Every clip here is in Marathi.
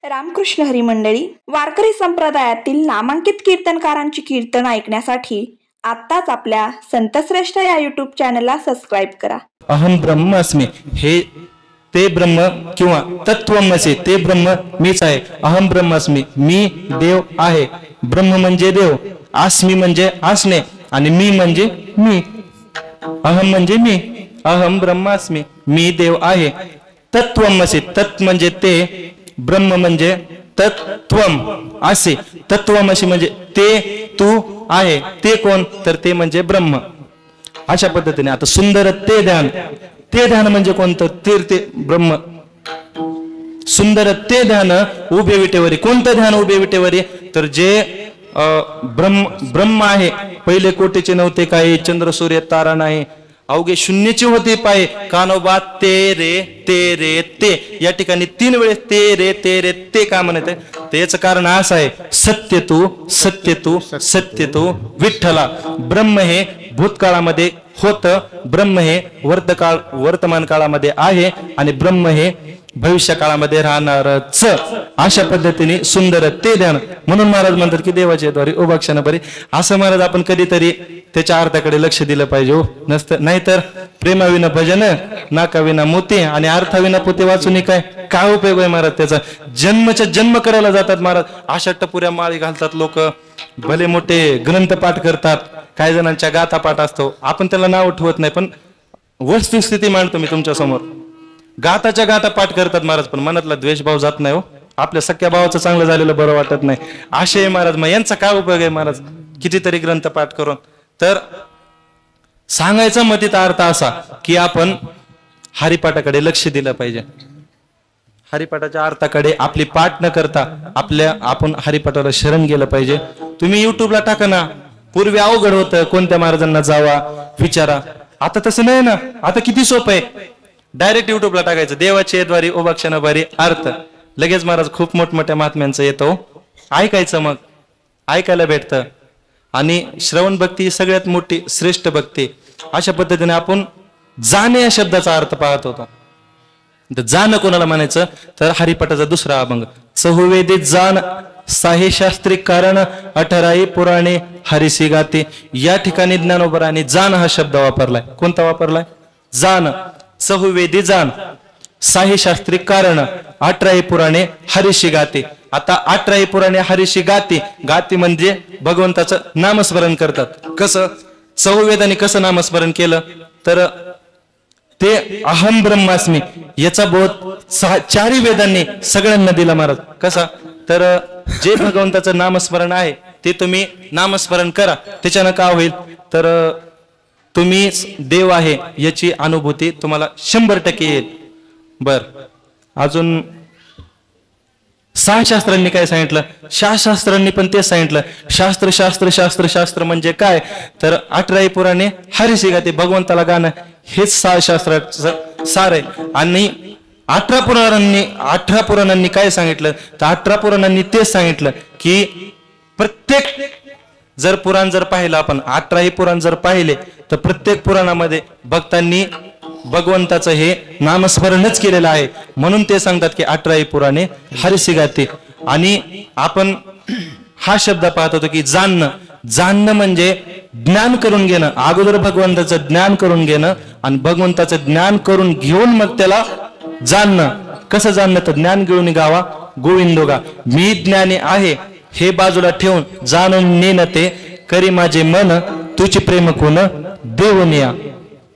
रामकृष्ण हरी मंडळी, वारकरी संप्रदायातील नामांकित कीर्तनकारांची कीर्तन ऐकण्यासाठी आत्ताच आपल्या संतश्रेष्ठ या युट्यूब चॅनलला सबस्क्राईब करा. अहम ब्रह्मास्मी, हे ते ब्रह्म किंवा तत्वमसी, ते ब्रह्म मीच आहे. अहम ब्रह्मास्मी, मी देव आहे. ब्रह्म म्हणजे देव, आस्मी म्हणजे असणे आणि मी म्हणजे मी. अहम म्हणजे मी, अहम ब्रह्मास्मी, मी देव आहे. तत्वमसी, तत् म्हणजे ते, ब्रह्म म्हणजे तत्वम असे. तत्वमसी म्हणजे ते तू आहे. ते कोण? तर ते म्हणजे ब्रह्म. अशा पद्धतीने आता सुंदर ते ध्यान, ते ध्यान म्हणजे कोणतं? ते ब्रह्म. सुंदर ते ध्यान उभे विटेवरी. कोणतं ध्यान उभे विटेवरी? तर जे ब्रह्म आहे. पहिले कोटीचे नव्हते काही, चंद्र सूर्य तारा नाही, अवघे शून्याचे होते पाय. कानोबा ते रे ते, या ठिकाणी 3 वेळेस ते रे ते का म्हणत आहे? तर याचं कारण असं आहे, सत्य तू विठ्ठला. ब्रह्म हे भूतकाळामध्ये होतं, ब्रह्म हे वर्तमान काळामध्ये आहे आणि ब्रह्म हे भविष्य काळामध्ये राहणारच. अशा पद्धतीने सुंदर ते ध्यान. म्हणून महाराज म्हणतात की देवाच्या द्वारे उपाक्षण बरे. असं महाराज आपण कधीतरी त्याच्या अर्थाकडे लक्ष दिलं पाहिजे. हो नसतं, नाहीतर प्रेमाविना भजन, नाकाविना मोती आणि अर्थाविना पोते वाचून काय उपयोग आहे महाराज त्याचा? जन्म करायला जातात महाराज. अशा टपुऱ्या माळी घालतात लोक, भले मोठे ग्रंथ पाठ करतात, काही जणांच्या गाथा पाठ असतो. आपण त्याला नाव ठेवत नाही, पण वस्तुस्थिती मांडतो मी तुमच्या समोर. गाताच्या गाथा पाठ करतात महाराज, पण मनातला द्वेषभाव जात नाही. हो, आपल्या सख्या भावाचं चांगलं झालेलं बरं वाटत नाही. असे महाराज, मग यांचा काय उपयोग आहे महाराज कितीतरी ग्रंथ पाठ करून? तर सांगायचा मतीचा अर्थ असा की आपण हरिपाठाकडे लक्ष दिलं पाहिजे. हरिपाठाच्या अर्थाकडे आपली पाठ न करता आपण हरिपाठाला शरण गेलं पाहिजे. तुम्ही युट्यूबला टाका ना. पूर्वी अवघड होतं, कोणत्या महाराजांना जावा विचारा. आता तसं नाही ना. आता किती सोपं आहे, डायरेक्ट युट्यूबला टाकायचं, देवाचे द्वारे उपाक्षण भारी अर्थ. लगेच महाराज खूप मोठमोठ्या महात्म्यांचं येतो, ऐकायचं, मग ऐकायला भेटतं. आणि श्रवण भक्ती सगळ्यात मोठी श्रेष्ठ भक्ती. अशा पद्धतीने आपण जाणे या शब्दाचा अर्थ पाहत होतो. जाण कोणाला म्हणायचं? तर हरिपाठाचा दुसरा अभंग, चहुवेदी जाण साहे शास्त्री कारण 18 पुराणे हरिसी गाते. या ठिकाणी ज्ञानोबराने जाण हा शब्द वापरलाय. कोणता वापरलाय? जाण. चहुवेदी जाण साहे शास्त्री कारण 18 पुराणे हरिशी गाते. आता 18 पुराणे हरिशी गाते, गाते म्हणजे भगवंताचं नामस्मरण करतात. कसं? चहुवेदाने कसं नामस्मरण केलं? तर ते अहम ब्रह्मास्मी याचा बोध 4 वेदांनी सगळ्यांना दिला महाराज. कसा? तर जे भगवंताचं नामस्मरण आहे ते तुम्ही नामस्मरण करा. त्याच्यानं काय होईल? तर तुम्ही देव आहे याची अनुभूती तुम्हाला 100% येईल. बर, अजून 6 शास्त्रांनी काय सांगितलं? शास्त्रांनी पण तेच सांगितलं. शास्त्र म्हणजे काय? तर 18 पुराणे हरिसी गाते, भगवंताला गाणं, हेच 6 शास्त्राचं सार आहे. आणि 18 पुराणांनी काय सांगितलं? तर 18 पुराणांनी तेच सांगितलं की प्रत्येक पुराण जर पाहिलं आपण, 18 पुराण जर पाहिले तर प्रत्येक पुराणामध्ये भक्तांनी भगवंताचं हे नामस्मरणच केलेलं आहे. म्हणून ते सांगतात की 18 पुराणे हरिसी गाते. आणि आपण हा शब्द पाहत होतो की जाणणं म्हणजे ज्ञान करून घेणं. अगोदर भगवंताचं ज्ञान करून घेणं आणि भगवंताचं ज्ञान करून घेऊन मग त्याला जाणणं. कसं जाणणं? तर ज्ञान घेऊन गावा गोविंदोगा. मी ज्ञानी आहे हे बाजूला ठेवून जाणून नेन ते करी माझे मन तुझी प्रेम कोण देवनिया.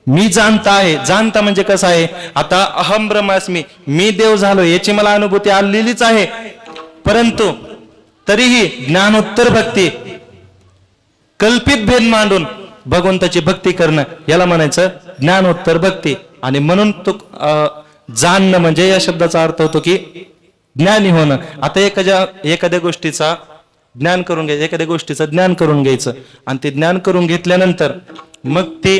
मी जाणता म्हणजे कसं आहे? आता अहम ब्रह्मास्मी, मी देव झालो याची मला अनुभूती आलेलीच आहे, परंतु तरीही ज्ञानोत्तर भक्ती, कल्पित भेद मांडून भगवंताची भक्ती करणं, याला म्हणायचं ज्ञानोत्तर भक्ती. आणि म्हणून तो जाणणं म्हणजे या शब्दाचा अर्थ होतो की ज्ञानी होणं. आता एखाद्या गोष्टीचा ज्ञान करून घ्यायचं, एखाद्या गोष्टीचं ज्ञान करून घ्यायचं आणि ते ज्ञान करून घेतल्यानंतर मग ती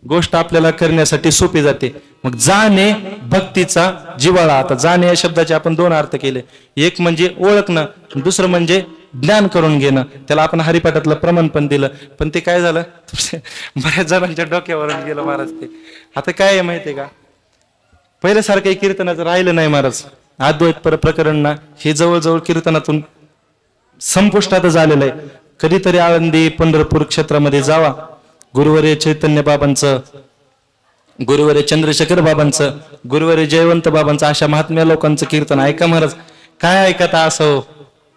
गोष्ट आपल्याला करण्यासाठी सोपी जाते. मग जाणे भक्तीचा जिव्हाळा. आता जाणे या शब्दाचे आपण 2 अर्थ केले. एक म्हणजे ओळखणं, दुसरं म्हणजे ज्ञान करून घेणं. त्याला आपण हरिपाठातलं प्रमाण पण दिलं, पण ते काय झालं? बऱ्याच जणांच्या डोक्यावरून गेलं महाराज ते. आता काय आहे माहितीये का, पहिल्यासारखं कीर्तनाचं राहिलं नाही महाराज. अद्वैत प्रकरण ना हे जवळजवळ कीर्तनातून संपुष्टातच आलेलं आहे. कधीतरी आळंदी पंढरपूर क्षेत्रामध्ये जावा, गुरुवर्य चैतन्य बाबांचं, गुरुवर्य चंद्रशेखर बाबांचं, गुरुवर्य जयवंत बाबांचं, अशा महात्म्या लोकांचं कीर्तन ऐका महाराज. काय ऐकता असं,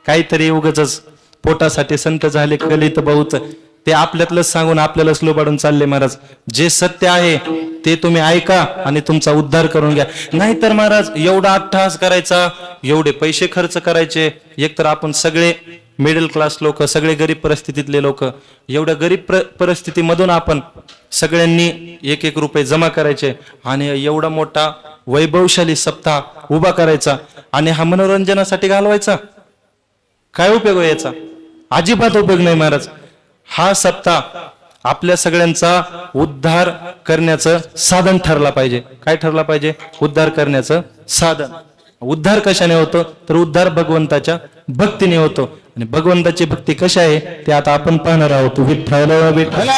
काहीतरी उगाचच पोटासाठी संत झाले कलित बहुत, ते आपल्यातलंच सांगून आपल्यालाच लोबाडून चालले महाराज. जे सत्य आहे ते तुम्ही ऐका आणि तुमचा उद्धार करून घ्या. नाहीतर महाराज एवढा अट्टहास करायचा, एवढे पैसे खर्च करायचे, एकतर आपण सगळे मिडल क्लास लोक, सगळे गरीब परिस्थितीतले लोक, एवढ्या गरीब परिस्थितीमधून आपण सगळ्यांनी 1-1 रुपये जमा करायचे आणि एवढा मोठा वैभवशाली सप्ताह उभा करायचा आणि हा मनोरंजनासाठी घालवायचा. काय उपयोग आहे याचा? अजिबात उपयोग नाही महाराज. हा सप्ताह आपल्या सगळ्यांचा उद्धार करण्याचं साधन ठरला पाहिजे. काय ठरला पाहिजे? उद्धार करण्याचं साधन. उद्धार कशाने होतो? तर उद्धार भगवंताच्या भक्तीने होतो. आणि भगवंताची भक्ती कशी आहे ते आता आपण पाहणार आहोत. विठ्ठल विठ्ठल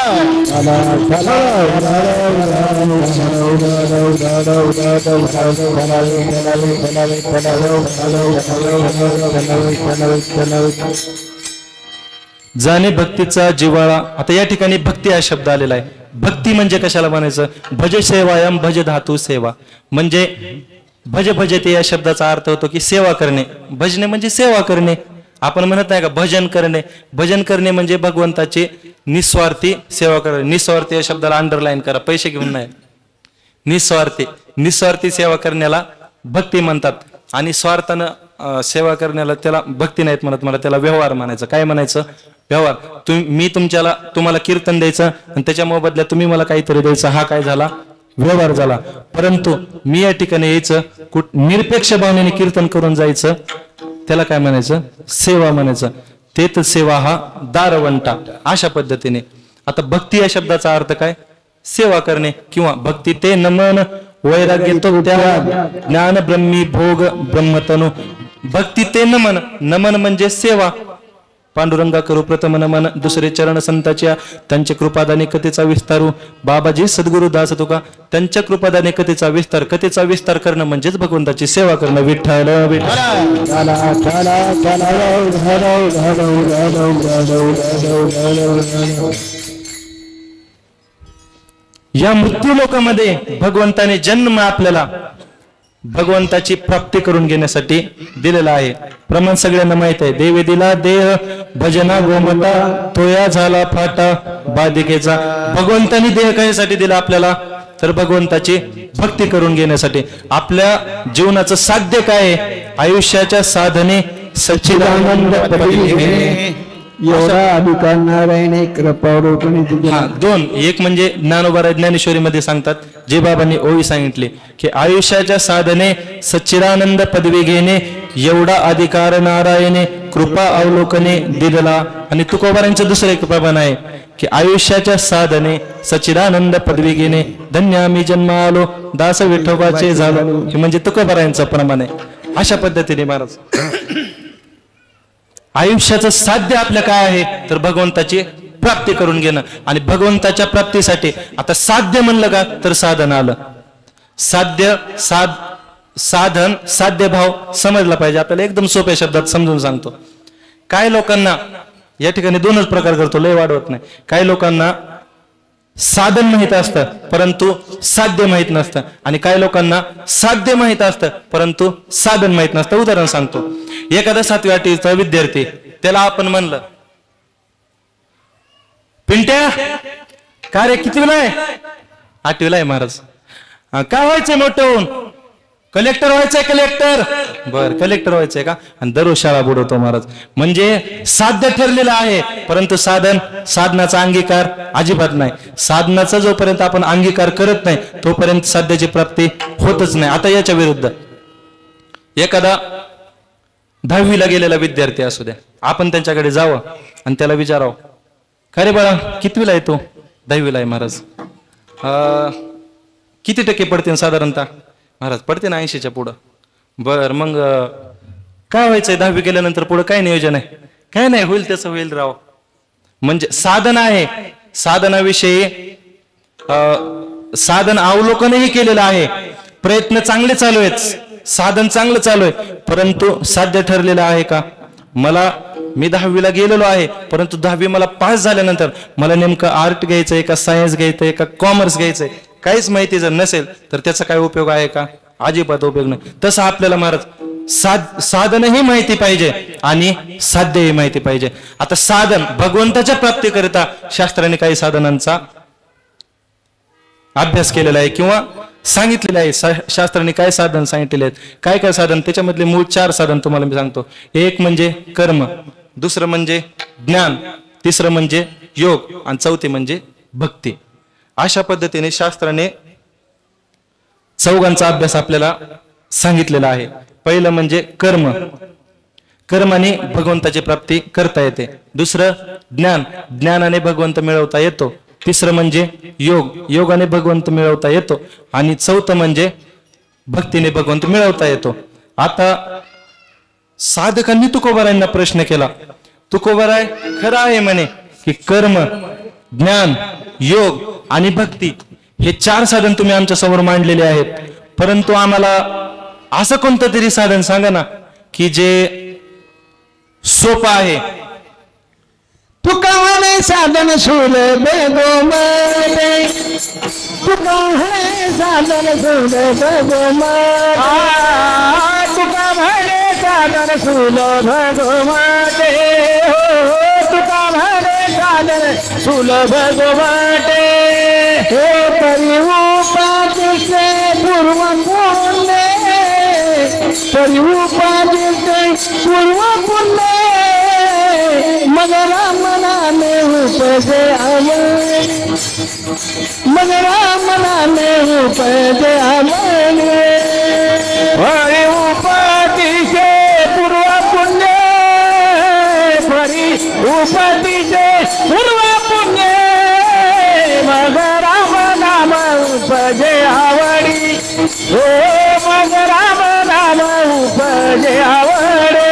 जाणे भक्तीचा जिव्हाळा. आता या ठिकाणी भक्ती हा शब्द आलेला आहे. भक्ती म्हणजे कशाला म्हणायचं? भज सेवायम भज धातू सेवा, म्हणजे भज भजते या शब्दाचा अर्थ होतो की सेवा करणे. भजने म्हणजे सेवा करणे. आपण म्हणत नाही का भजन करणे? भजन करणे म्हणजे भगवंताची निस्वार्थी सेवा करणे. निस्वार्थी या शब्दाला अंडरलाईन करा, पैसे घेऊन नाही. निस्वार्थी, निस्वार्थी सेवा करण्याला भक्ती म्हणतात. आणि स्वार्थानं सेवा करण्याला त्याला भक्ती नाहीत म्हणत, मला त्याला व्यवहार म्हणायचं. काय म्हणायचं? व्यवहार. मी तुम्हाला कीर्तन द्यायचं आणि त्याच्या मोबदल्यात तुम्ही मला काहीतरी द्यायचं, हा काय झाला? व्यवहार झाला. परंतु मी या ठिकाणी यायचं, निरपेक्ष भावनेने कीर्तन करून जायचं, त्याला काय म्हणायचं? सेवा म्हणायचं. तेच सेवा हा दारवंटा. अशा पद्धतीने आता भक्ती या शब्दाचा अर्थ काय? सेवा करणे किंवा भक्ती ते नमन वैराग्य तो त्याग ज्ञान ब्रह्मी भोग ब्रह्मतनु. भक्ती ते नमन, नमन म्हणजे सेवा. पांडुरंगा करू प्रथम नमन, दुसरे चरण संताच्या त्यांच्या कृपादाने कथेचा विस्तारू. बाबाजी सद्गुरु दास तुका त्यांच्या कृपादाने कथेचा विस्तार. कथेचा विस्तार करणं म्हणजेच भगवंताची सेवा करणं. विठ्ठल या मृत्यू लोकांमध्ये भगवंताने जन्म आपल्याला भगवंताची प्राप्ती करून घेण्यासाठी दिलेला आहे. प्रमाण सगळ्यांना माहित आहे. देवे दिला देह भजना गोमटा, तोया झाला फाटा बाधिकेचा. भगवंतानी देह कशासाठी दिला आपल्याला? तर भगवंताची भक्ती करून घेण्यासाठी. आपल्या जीवनाचं साध्य काय आहे? आयुष्याच्या साधने सच्चिदानंद एवढा अधिकार नारायण कृपावरून. दोन, एक म्हणजे ज्ञानोबा ज्ञानेश्वरी मध्ये सांगतात, जे बाबांनी ओळी सांगितले की आयुष्याच्या साधने सच्चिदानंद पदवी घेणे एवढा अधिकार नारायणे कृपा अवलोकने दिलेला. आणि तुकोबारांचं दुसरं एक प्रमाण आहे की आयुष्याच्या साधने सच्चिदानंद पदवी घेणे धन्य आम्ही जन्म आलो दास विठोबाचे झालो. हे म्हणजे तुकोबारांचं प्रमाण आहे. अशा पद्धतीने महाराज आयुष्याचं साध्य आपलं काय आहे? तर भगवंताची प्राप्ती करून घेणं. आणि भगवंताच्या प्राप्तीसाठी आता साध्य म्हणलं का तर साधन आलं. साध्य साधन साध्य भाव समजला पाहिजे आपल्याला. एकदम सोप्या शब्दात समजून सांगतो. काही लोकांना या ठिकाणी दोनच प्रकार करतो, लय वाढवत नाही. काही लोकांना साधन माहित असतं परंतु साध्य माहित नसतं, आणि काही लोकांना साध्य माहित असतं परंतु साधन माहित नसतं. उदाहरण सांगतो. एखादा 7वी 8वीचा विद्यार्थी, त्याला आपण म्हणलं पिंट्या का रे कितवीला आहे? 8वीला आहे महाराज. काय व्हायचंय मोठं होऊन? कलेक्टर व्हायचंय. कलेक्टर? बर कलेक्टर व्हायचंय का? आणि दररोज शाळा बुडवतो महाराज. म्हणजे साध्य ठरलेलं आहे परंतु साधनाचा अंगीकार अजिबात नाही. साधनाचा जोपर्यंत आपण अंगीकार करत नाही तोपर्यंत साध्याची प्राप्ती होतच नाही. आता याच्या विरुद्ध एखादा 10वीला गेलेला विद्यार्थी असू द्या, आपण त्यांच्याकडे जावं आणि त्याला विचारावं, का रे बाळा कितवीला आहे तू? 10वीला आहे महाराज. किती टक्के पडते साधारणतः? महाराज पडते ना 80च्या पुढं. बर मग काय व्हायचंय 10वी गेल्यानंतर पुढं काय नियोजन आहे? काय नाही, होईल त्याचं होईल राव. म्हणजे साधन आहे, साधनाविषयी साधन अवलोकनही केलेलं आहे, प्रयत्न चांगले चालू आहेत साधन चांगलं चालू आहे, परंतु साध्य ठरलेलं आहे का? मी 10वीला गेलेलो आहे, परंतु 10वी मला पास झाल्यानंतर मला नेमकं आर्ट घ्यायचंय का सायन्स घ्यायचंय का कॉमर्स घ्यायचंय काहीच माहिती जर नसेल तर त्याचा काय उपयोग आहे का? अजिबात उपयोग नाही. तसं आपल्याला महाराज साधनही माहिती पाहिजे आणि साध्यही माहिती पाहिजे. आता साधन भगवंताच्या प्राप्तीकरिता शास्त्राने काही साधनांचा अभ्यास केलेला आहे किंवा सांगितलेले आहे. शास्त्राने काय साधन सांगितलेले आहेत, काय काय साधन, त्याच्यामधले मूळ 4 साधन तुम्हाला मी सांगतो. एक म्हणजे कर्म, दुसरं म्हणजे ज्ञान, तिसरं म्हणजे योग आणि चौथे म्हणजे भक्ती. अशा पद्धतीने शास्त्राने 4 अभ्यास आपल्याला सांगितलेला आहे. पहिलं म्हणजे कर्म, कर्माने भगवंताची प्राप्ती करता येते. दुसरं ज्ञान, ज्ञानाने भगवंत मिळवता येतो. तिसरं म्हणजे योग, योगाने भगवंत मिळवता येतो. आणि चौथं म्हणजे भक्तीने भगवंत मिळवता येतो. आता साधकांनी तुकोबारायांना प्रश्न केला. तुकोबाराय खरं आहे म्हणे की कर्म, ज्ञान, योग आणि भक्ती हे 4 साधन तुम्ही आमच्या समोर मांडलेले आहेत, परंतु आम्हाला असं कोणतं तरी साधन सांगा ना की जे सोपं आहे. तुका म्हणे साधन सुलभ गोमाते, तुका म्हणे साधन सुलभ गोमाते, तुका म्हणे साधन सुलभ गोमाते, तुका म्हणे साधन सुलभ गोमाते. हे परिउपादिते पूर्व पुण्य, परिउपादिते पूर्व पुण्य, मग राम नामे उपजे आवडे, मग राम नामे उपजे आवडे. हरि उपाधीचे पूर्व पुण्य, हरि उपाधीचे पूर्व पुण्य, मग राम नाम उपजे आवडी, हो मग राम नाम उपजे आवडे.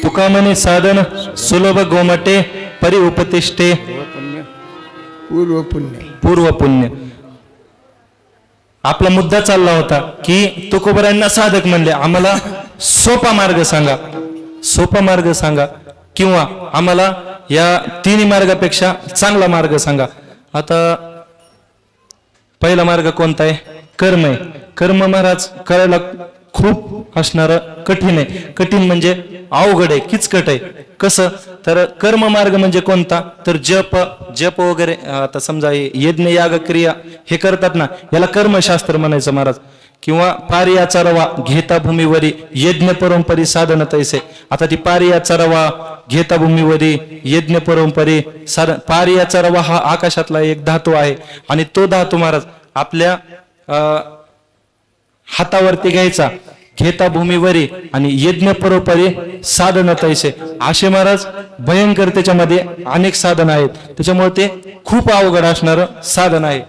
तुका म्हणे साधन सुलभ गोमटे, परी उपतिष्ठे पूर्व पुण्य, पूर्व पुण्य. आपला मुद्दा चालला होता की तुकोबारायांना साधक म्हणले, आम्हाला सोपा मार्ग सांगा, सोपा मार्ग सांगा किंवा आम्हाला या 3 मार्गापेक्षा चांगला मार्ग सांगा. आता पहिला मार्ग कोणता आहे? कर्म आहे. कर्म महाराज करायला खूप असणारं कठीण आहे. कठीण म्हणजे अवघड आहे, किचकट आहे. कसं तर कर्म मार्ग म्हणजे कोणता? तर जप वगैरे. आता समजा यज्ञ याग क्रिया हे करतात ना, याला कर्मशास्त्र म्हणायचं महाराज. किंवा पारियाचा रवा घेता भूमीवरी, यज्ञ परंपरी साधन तैसे. आता ती पारियाचा रवा घेता भूमीवरी, यज्ञ परंपरी साधन. पारियाचा रवा हा आकाशातला एक धातू आहे आणि तो धातू महाराज आपल्या हातावरती घ्यायचा, घेता भूमीवरी आणि यज्ञ परोपरी साधन तैसे. असे महाराज भयंकर त्याच्यामध्ये अनेक साधन आहेत. त्याच्यामुळे ते खूप अवघड असणारं साधन आहे.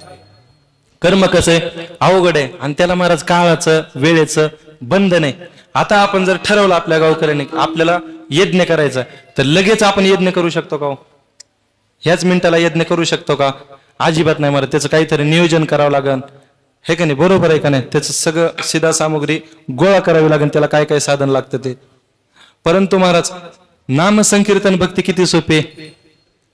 कर्म कसं आहे? अवघड आहे आणि त्याला महाराज काळाचं वेळेचं बंधन आहे. आता आपण जर ठरवलं आपल्या गावकऱ्यांनी आपल्याला यज्ञ करायचा तर लगेच आपण यज्ञ करू शकतो का? ह्याच मिनिटाला यज्ञ करू शकतो का? अजिबात नाही महाराज. त्याचं काहीतरी नियोजन करावं लागेल, हे का नाही? बरोबर आहे का नाही? त्याचं सगळं सिधा सामुग्री गोळा करावी लागेल, त्याला काय काय साधन लागतं ते. परंतु महाराज नाम संकीर्तन भक्ती किती सोपे.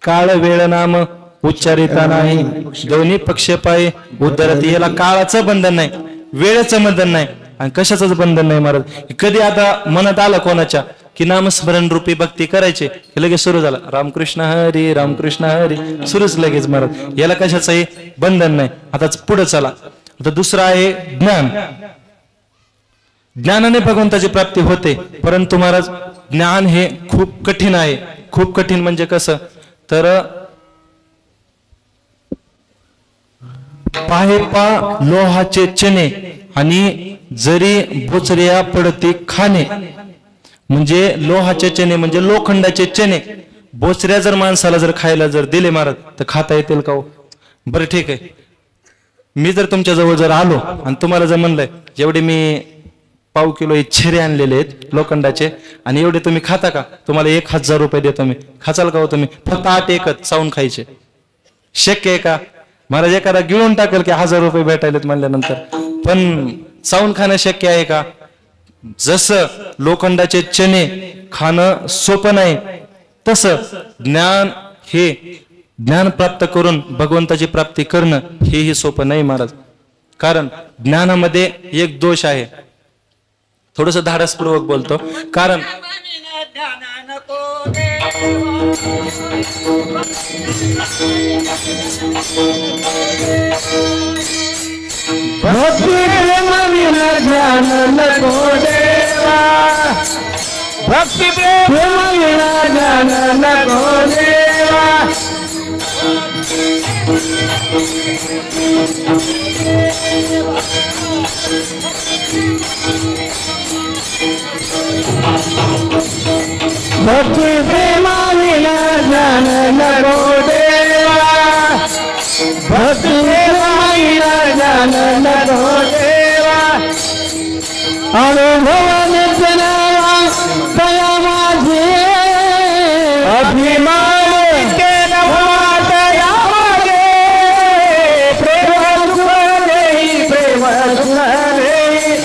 काळ वेळ नाम उच्चारिता नाही, दोन्ही पक्षपायी उद्धरती. याला काळाचं बंधन नाही, वेळेचं बंधन नाही आणि कशाचंच बंधन नाही महाराज. कधी आता मनात आलं कोणाच्या की नामस्मरण रूपी भक्ती करायची, लगेच सुरू झाला रामकृष्ण हरी रामकृष्ण हरी, सुरूच लगेच महाराज. याला कशाचंही बंधन नाही. आता पुढे चला. आता दुसरं आहे ज्ञान. ज्ञानाने भगवंताची प्राप्ती होते, परंतु महाराज ज्ञान हे खूप कठीण आहे. खूप कठीण म्हणजे कसं तर पाहे पा लोहाचे चणे आणि जरी बोचऱ्या पडते खाणे. म्हणजे लोहाचे चणे म्हणजे लोखंडाचे चणे. बोचऱ्या जर माणसाला जर खायला जर दिले महाराज तर खाता येतील का? बरं ठीक आहे, मी जर तुमच्या जवळ जर आलो आणि तुम्हाला जर म्हणलंय जेवढे मी पाव किलो छेरे आणलेले आहेत लोखंडाचे आणि एवढे तुम्ही खाता का? तुम्हाला 1000 रुपये देतो मी, खाचाल का हो तुम्ही? फक्त 8 एकच चावून खायचे. शक्य आहे का? महाराज एखादा गिळून टाकेल की 1000 रुपये भेटायलेत म्हणल्यानंतर, पण चावून खाणं शक्य आहे का? जसं लोखंडाचे चणे खाणं सोपं नाही, तसं ज्ञान हे ज्ञान प्राप्त करून भगवंताची प्राप्ती करणं हेही सोपं नाही महाराज. कारण ज्ञानामध्ये एक दोष आहे. थोडस धाडसपूर्वक बोलतो, कारण भक्ती प्रेम विना ज्ञान नको देवा, भक्ती प्रेम विना ज्ञान नको देवा. भक्ती प्रेम विना ज्ञान नको देवा, भक्ती प्रेम विना ज्ञान नको देवा. अनुभव नित्यनावा दया माझी अभिमान के नवा दया मागे, प्रेम सुख देई प्रेम सुख देई,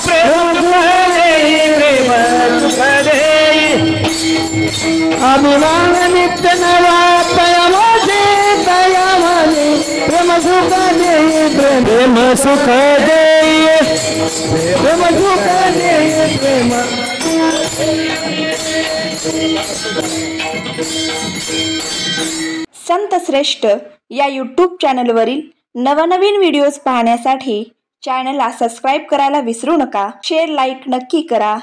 प्रेम सुख देई प्रेम सुख देई. अभिमान नित्य नवा दया माझी दया माझी, प्रेम सुख देई प्रेम सुख देई, प्रेम सुख देई प्रेम. संत श्रेष्ठ या यूट्यूब चॅनलवरील नवनवीन व्हिडिओज पाहण्यासाठी चॅनलला सबस्क्राईब करायला विसरू नका. शेअर लाईक नक्की करा.